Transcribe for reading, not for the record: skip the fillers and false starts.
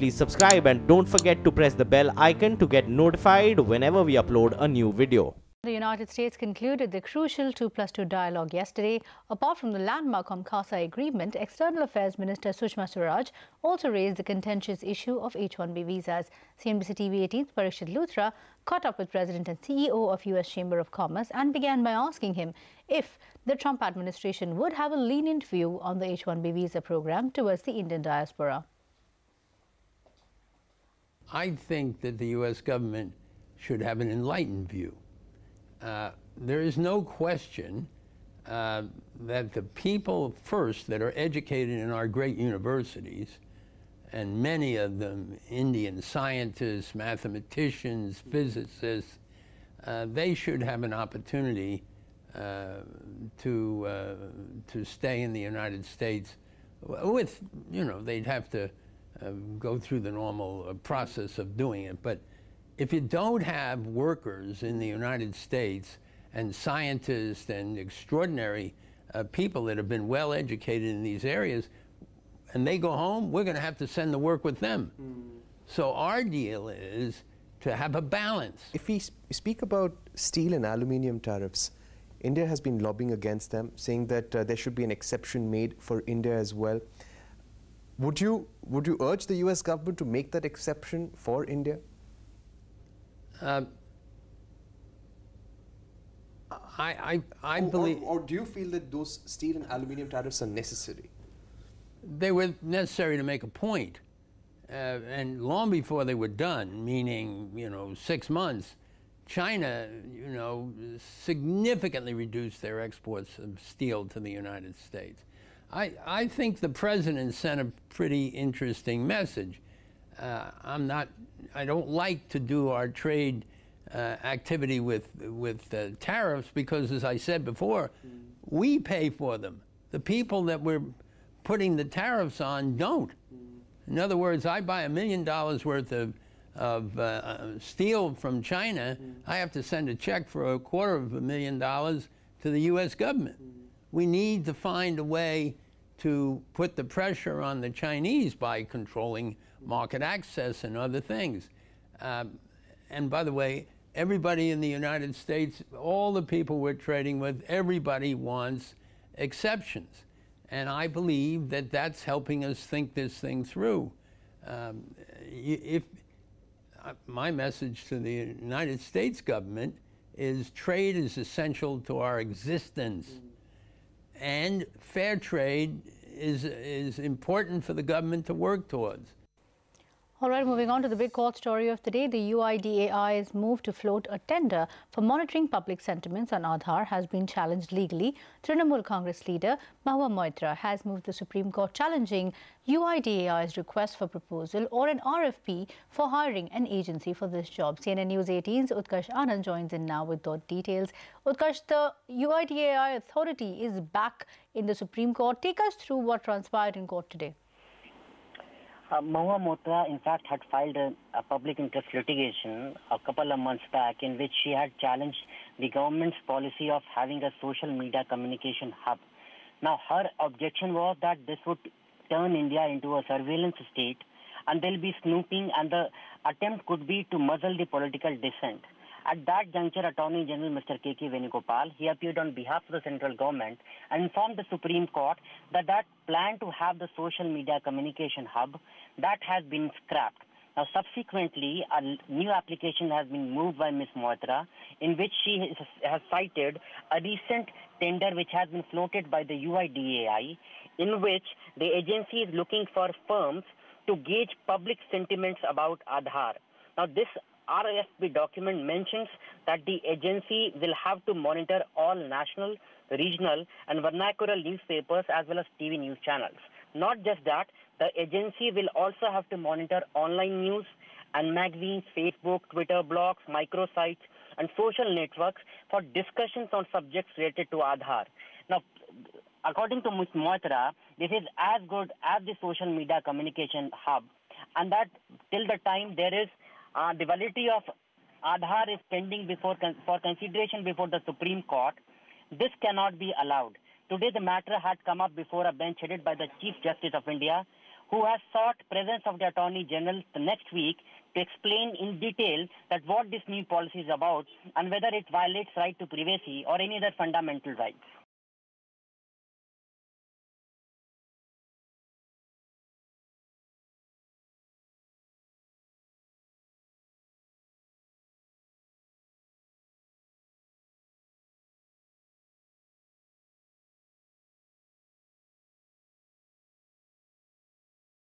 please subscribe and don't forget to press the bell icon to get notified whenever we upload a new video. The United States concluded the crucial 2+2 dialogue yesterday. Apart from the landmark CASA agreement, External Affairs Minister Sushma Swaraj also raised the contentious issue of H-1B visas. CNBC TV18's Parikshit Luthra caught up with President and CEO of US Chamber of Commerce and began by asking him if the Trump administration would have a lenient view on the H-1B visa program towards the Indian diaspora. I think that the U.S. government should have an enlightened view. There is no question that the people first that are educated in our great universities, and many of them Indian scientists, mathematicians, physicists, they should have an opportunity to stay in the United States with, they'd have to go through the normal process of doing it. But if you don't have workers in the United States and scientists and extraordinary people that have been well educated in these areas, and they go home, we're going to have to send the work with them. So our deal is to have a balance. If we speak about steel and aluminium tariffs, India has been lobbying against them, saying that there should be an exception made for India as well. Would you urge the US government to make that exception for India? I believe... Or do you feel that those steel and aluminium tariffs are necessary? They were necessary to make a point. And long before they were done, meaning, 6 months, China, significantly reduced their exports of steel to the United States. I think the president sent a pretty interesting message. I don't like to do our trade activity with tariffs because, as I said before, we pay for them. The people that we're putting the tariffs on don't. In other words, I buy $1 million worth of steel from China, I have to send a check for $250,000 to the U.S. government. We need to find a way to put the pressure on the Chinese by controlling market access and other things. And by the way, everybody in the United States, all the people we're trading with, everybody wants exceptions. And I believe that that's helping us think this thing through. My message to the United States government is trade is essential to our existence. And fair trade is important for the government to work towards. All right, moving on to the big court story of the day. The UIDAI's move to float a tender for monitoring public sentiments on Aadhaar has been challenged legally. Trinamool Congress leader Mahua Moitra has moved the Supreme Court challenging UIDAI's request for proposal or an RFP for hiring an agency for this job. CNN News 18's Utkarsh Anand joins in now with those details. Utkarsh, the UIDAI authority is back in the Supreme Court. Take us through what transpired in court today. Mahua Moitra, in fact, had filed a public interest litigation a couple of months back in which she had challenged the government's policy of having a social media communication hub. Now, her objection was that this would turn India into a surveillance state and there will be snooping, and the attempt could be to muzzle the political dissent. At that juncture, Attorney General Mr. K.K. Venugopal, he appeared on behalf of the central government and informed the Supreme Court that that plan to have the social media communication hub, that has been scrapped. Now, subsequently, a new application has been moved by Ms. Moitra, in which she has cited a recent tender which has been floated by the UIDAI, in which the agency is looking for firms to gauge public sentiments about Aadhaar. Now, this RFP document mentions that the agency will have to monitor all national, regional, and vernacular newspapers as well as TV news channels. Not just that, the agency will also have to monitor online news and magazines, Facebook, Twitter, blogs, microsites, and social networks for discussions on subjects related to Aadhaar. Now, according to Ms. Moitra, this is as good as the social media communication hub, and that till the time there is the validity of Aadhaar is pending for consideration before the Supreme Court, this cannot be allowed. Today, the matter had come up before a bench headed by the Chief Justice of India, who has sought presence of the Attorney General the next week to explain in detail that what this new policy is about and whether it violates right to privacy or any other fundamental rights.